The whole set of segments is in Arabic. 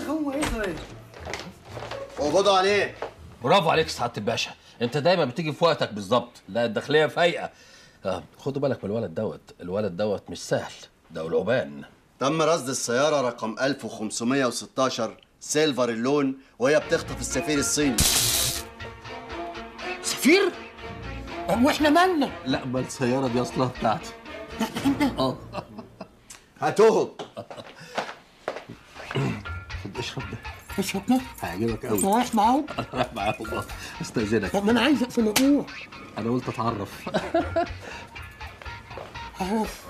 هو ايه طيب؟ اقبضوا عليه. برافو عليك سعاده الباشا، انت دايما بتيجي في وقتك بالظبط. لا الداخليه فايقه. خدوا بالك من الولد دوت مش سهل، ده قلعبان. تم رصد السياره رقم 1516 سيلفر اللون وهي بتخطف السفير الصيني. سفير؟ واحنا مالنا؟ لا ما السياره دي اصلها بتاعتي. هاتوهم. خد اشرب ده. اشرب ده؟ هيعجبك قوي. انت رايح معاهم؟ رايح معاهم. استاذنك. طب انا عايز اقفل اروح. انا قلت اتعرف. عرف.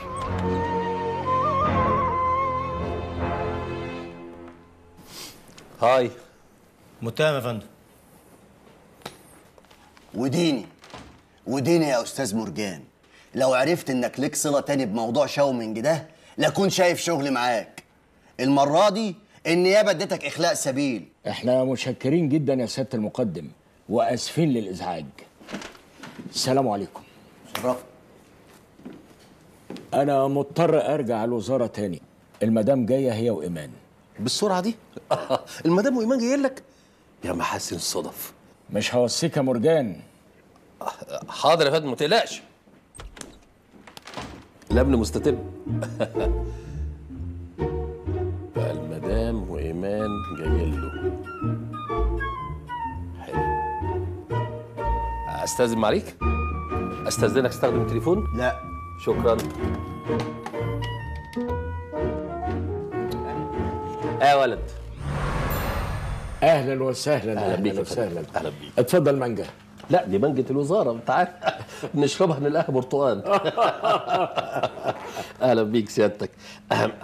هاي. متهم يا فندم. وديني يا استاذ مرجان، لو عرفت انك ليك صله تاني بموضوع شاومينج ده لاكون شايف شغلي معاك. المره دي النيابه اديتك اخلاء سبيل. احنا متشكرين جدا يا سياده المقدم واسفين للازعاج. السلام عليكم. شرفت. انا مضطر ارجع الوزاره تاني، المدام جايه هي وايمان. بالسرعه دي؟ المدام وايمان جايين لك؟ يا محاسن الصدف. مش هوصيك يا مرجان. حاضر يا فندم ما تقلقش. الامن مستتب. بقى المدام وايمان جايين له. حلو. استاذن معاليك؟ استاذنك استخدم التليفون؟ لا شكرا. يا ولد. اهلا وسهلا. اهلا بيك. وسهلا. اهلا بيك. اتفضل مانجا. لا دي مانجة الوزارة انت عارف. بنشربها نلاقيها برتقال. اهلا بيك سيادتك.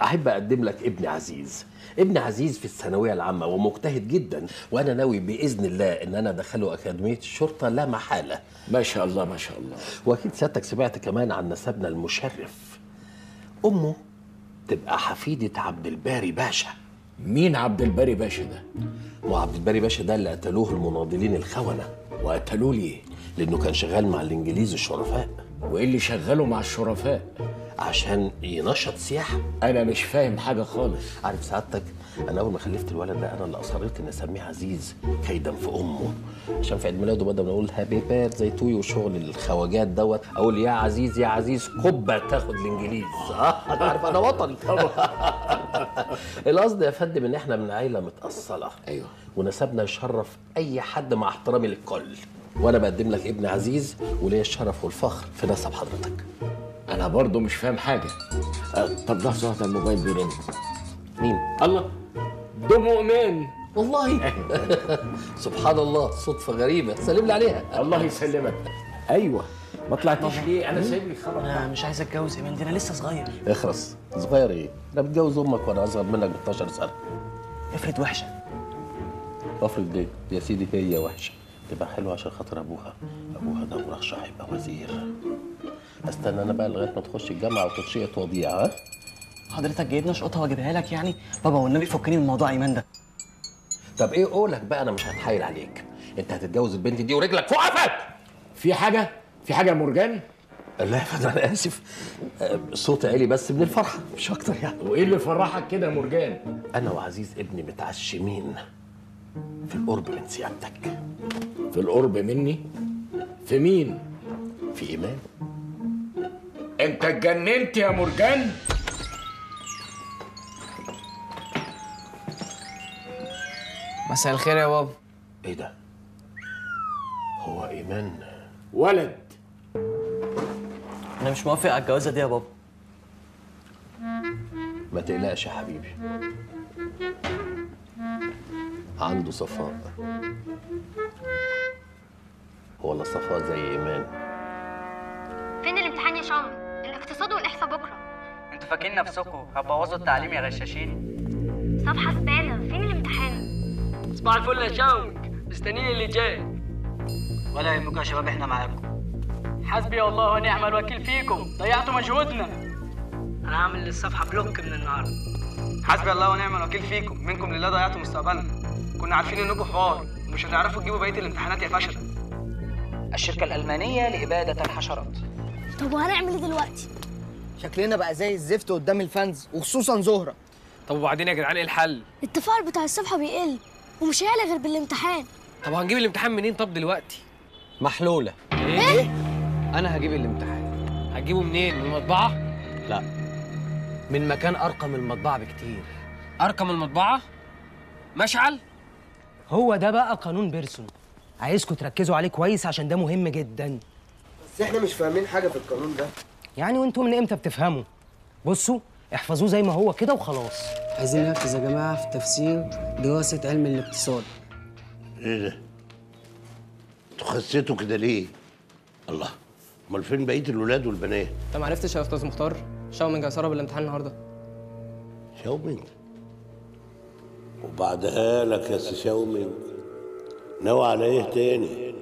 احب اقدم لك ابني عزيز. ابني عزيز في الثانوية العامة ومجتهد جدا، وانا ناوي باذن الله ان انا ادخله اكاديمية الشرطة لا محالة. ما شاء الله ما شاء الله. واكيد سيادتك سمعت كمان عن نسبنا المشرف. امه تبقى حفيدة عبد الباري باشا. مين عبد الباري باشا ده؟ وعبد الباري باشا ده اللي قتلوه المناضلين الخونة. وقتلوه ليه؟ لانه كان شغال مع الانجليز الشرفاء. وايه اللي شغله مع الشرفاء؟ عشان ينشط سياحة. انا مش فاهم حاجه خالص. عارف سعادتك انا اول ما خلفت الولد ده انا اللي اصريت ان اسميه عزيز كيدا في امه، عشان في عيد ميلاده بدل ما نقول هابي بير زي توي وشغل الخواجات دوت اقول يا عزيز يا عزيز قبه تاخد الانجليز. انت عارف انا وطني. القصد يا فندم ان احنا من عيله متاصله. ايوه. ونسبنا يشرف اي حد مع احترامي للكل، وانا بقدم لك ابن عزيز وليا الشرف والفخر في نسب حضرتك. انا برضو مش فاهم حاجه. طب لحظه واحده الموبايل بيرن. مين؟ الله، ده مؤمن والله. سبحان الله صدفه غريبه. سلم لي عليها. الله يسلمك. ايوه ما طلعتيش ليه؟ انا سايب لي خبر. انا مش عايز اتجوز ايمان دي، انا لسه صغير. اخرس. صغير ايه؟ انا بتجوز امك وانا اصغر منك ب 12 سنه. افرض وحشه. افرض دي يا سيدي هي وحشه تبقى حلوه عشان خاطر ابوها. ابوها ده مرشح يبقى وزير. استنى انا بقى لغايه ما تخش الجامعه وتنشئه وضيع. ها؟ حضرتك جايبنا شقطه واجيبها لك يعني؟ بابا والنبي فكني من موضوع ايمان ده. طب ايه قولك بقى، انا مش هتحايل عليك، انت هتتجوز البنت دي ورجلك فوق قفاك. في حاجه يا مرجان؟ لا يا فندم انا اسف، صوتي عالي بس من الفرحه مش اكتر يعني. وايه اللي فرحك كده يا مرجان؟ انا وعزيز ابني متعشمين في القرب من سيادتك. في القرب مني؟ في مين؟ في ايمان. انت اتجننت يا مرجان؟ مساء الخير يا بابا. ايه ده؟ هو ايمان ولد. انا مش موافق على الجوازه دي يا بابا. ما تقلقش يا حبيبي، عنده صفاء. ولا صفاء زي ايمان. فين الامتحان يا شامي؟ الاقتصاد والاحصاء بكره. انتوا فاكرين نفسكم هتبوظوا التعليم يا غشاشين؟ صفحه زباله، فين الامتحان؟ صباح الفل يا شاومك، مستنيين اللي جاي. ولا يهمكم يا شباب احنا معاكم. حسبي الله ونعم الوكيل فيكم، ضيعتوا مجهودنا. انا هعمل الصفحه بلوك من النهارده. حسبي الله ونعم الوكيل فيكم، منكم لله ضيعتوا مستقبلنا. كنا عارفين انكم حوار ومش هتعرفوا تجيبوا بقيه الامتحانات يا فشل. الشركه الالمانيه لاباده الحشرات. طب وهنعمل ايه دلوقتي؟ شكلنا بقى زي الزفت قدام الفانز وخصوصا زهره. طب وبعدين يا جدعان ايه الحل؟ التفاعل بتاع الصفحه بيقل ومش هيعلى غير بالامتحان. طب هنجيب الامتحان منين طب دلوقتي؟ محلوله. ايه؟ انا هجيب الامتحان. هتجيبه منين؟ من المطبعه؟ لا، من مكان ارقى من المطبعه بكتير. ارقى من المطبعه؟ مشعل؟ هو ده بقى قانون بيرسون، عايزكم تركزوا عليه كويس عشان ده مهم جدا. بس احنا مش فاهمين حاجه في القانون ده. يعني وانتوا من امتى بتفهموا؟ بصوا احفظوه زي ما هو كده وخلاص. عايزين نركز يا جماعه في تفسير دراسه علم الاقتصاد. ايه ده؟ انتوا خسيتوا كده ليه؟ الله، امال فين بقيه الولاد والبنات؟ انت ما عرفتش يا استاذ مختار؟ شاومينج هيسرب الامتحان النهارده. شاومينج؟ وبعدها لك يا سي شاومينج، ناوي على ايه تاني؟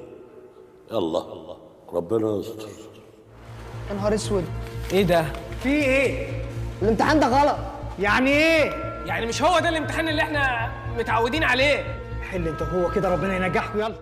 يلا ربنا يستر. يا نهار اسود، ايه ده؟ في ايه؟ الامتحان ده غلط. يعني ايه؟ يعني مش هو ده الامتحان اللي احنا متعودين عليه؟ حل انت وهو كده ربنا ينجحكم. يلا